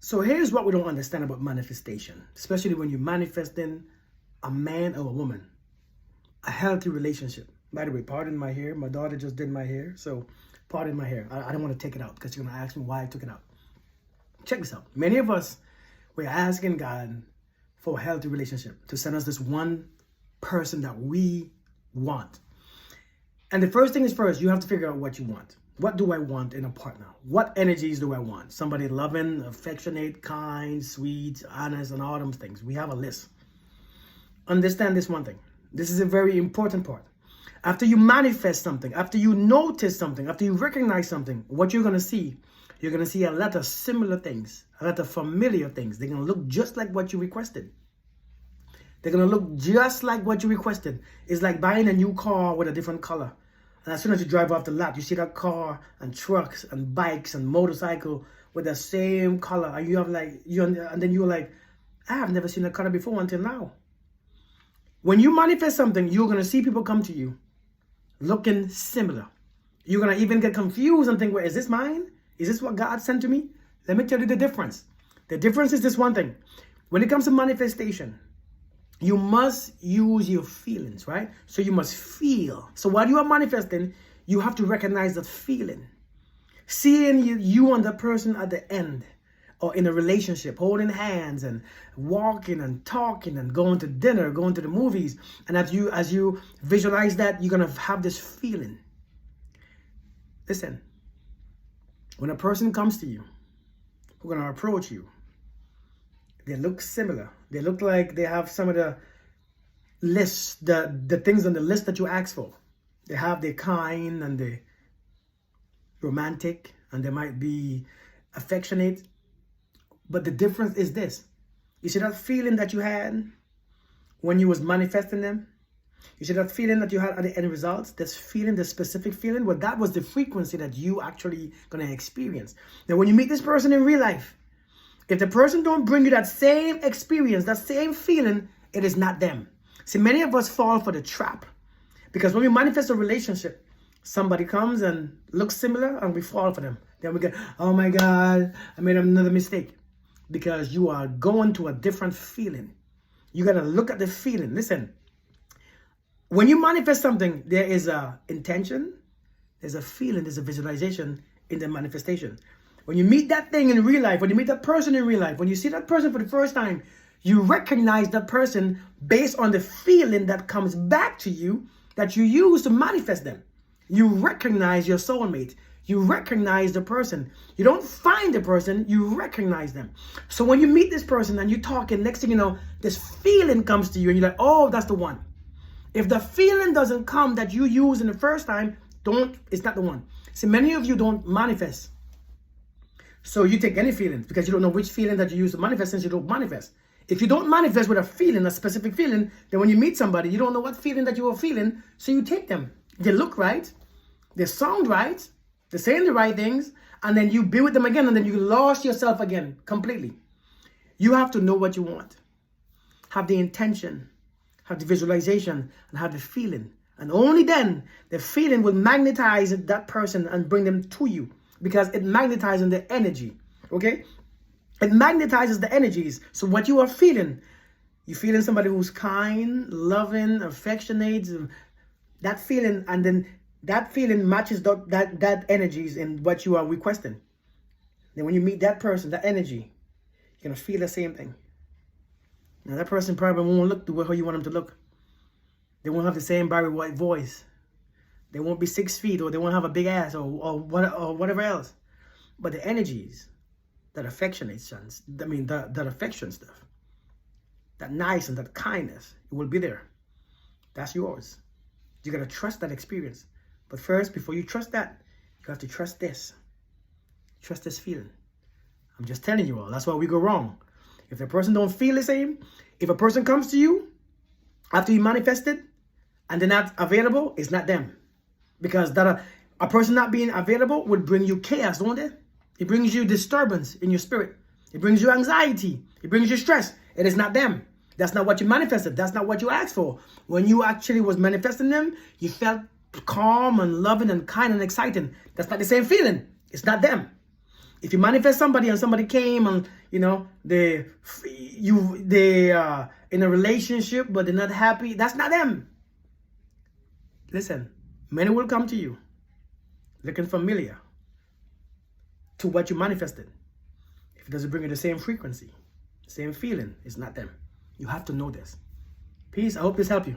So here's what we don't understand about manifestation, especially when you're manifesting a man or a woman, a healthy relationship. By the way, pardon my hair. My daughter just did my hair, so pardon my hair. I don't want to take it out because you're going to ask me why I took it out. Check this out. Many of us, we're asking God for a healthy relationship, to send us this one person that we want. And the first thing is first, you have to figure out what you want. What do I want in a partner? What energies do I want? Somebody loving, affectionate, kind, sweet, honest, and all those things. We have a list. Understand this one thing. This is a very important part. After you manifest something, after you notice something, after you recognize something, what you're going to see, you're going to see a lot of similar things, a lot of familiar things. They're going to look just like what you requested. They're going to look just like what you requested. It's like buying a new car with a different color. And as soon as you drive off the lot, you see that car and trucks and bikes and motorcycle with the same color. And you have and then you're like, I have never seen a color before until now. When you manifest something, you're going to see people come to you looking similar. You're going to even get confused and think, well, is this mine? Is this what God sent to me? Let me tell you the difference. The difference is this one thing. When it comes to manifestation, you must use your feelings, right? So you must feel. So while you are manifesting, you have to recognize that feeling. Seeing you and the person at the end, or in a relationship, holding hands and walking and talking and going to dinner, going to the movies. And as you visualize that, you're going to have this feeling. Listen, when a person comes to you, who's going to approach you, they look similar. They look like they have some of the lists, the things on the list that you asked for. They have the kind and the romantic, and they might be affectionate. But the difference is this. You see that feeling that you had when you was manifesting them? You see that feeling that you had at the end results? This feeling, the specific feeling? Well, that was the frequency that you actually going to experience. Now, when you meet this person in real life, if the person don't bring you that same experience, that same feeling, it is not them. See, many of us fall for the trap. Because when we manifest a relationship, somebody comes and looks similar and we fall for them. Then we get, oh my God, I made another mistake. Because you are going to a different feeling. You got to look at the feeling. Listen, when you manifest something, there is a intention, there's a feeling, there's a visualization in the manifestation. When you meet that thing in real life, when you meet that person in real life, when you see that person for the first time, you recognize that person based on the feeling that comes back to you that you use to manifest them. You recognize your soulmate. You recognize the person. You don't find the person, you recognize them. So when you meet this person and you're talking, next thing you know, this feeling comes to you and you're like, oh, that's the one. If the feeling doesn't come that you use in the first time, it's not the one. See, many of you don't manifest. So you take any feelings because you don't know which feeling that you use to manifest since you don't manifest. If you don't manifest with a feeling, a specific feeling, then when you meet somebody, you don't know what feeling that you are feeling, so you take them. They look right, they sound right, they're saying the right things, and then you be with them again, and then you lost yourself again completely. You have to know what you want. Have the intention, have the visualization, and have the feeling. And only then, the feeling will magnetize that person and bring them to you. Because it magnetizes the energy, okay? It magnetizes the energies. So what you are feeling, you're feeling somebody who's kind, loving, affectionate, that feeling, and then that feeling matches that energies in what you are requesting. Then when you meet that person, that energy, you're going to feel the same thing. Now that person probably won't look the way how you want them to look. They won't have the same Barry White voice. They won't be 6 feet, or they won't have a big ass, or whatever else. But the energies, that affectionate, that affection stuff, that nice and that kindness, it will be there. That's yours. You got to trust that experience. But first, before you trust that, you have to trust this. Trust this feeling. I'm just telling you all. That's why we go wrong. If the person don't feel the same, if a person comes to you after you manifested and they're not available, it's not them. Because a person not being available would bring you chaos, don't it? It brings you disturbance in your spirit. It brings you anxiety. It brings you stress. It is not them. That's not what you manifested. That's not what you asked for. When you actually was manifesting them, you felt calm and loving and kind and exciting. That's not the same feeling. It's not them. If you manifest somebody and somebody came and, you know, they in a relationship but they're not happy, that's not them. Listen, many will come to you looking familiar to what you manifested. If it doesn't bring you the same frequency, same feeling, it's not them. You have to know this. Peace. I hope this helped you.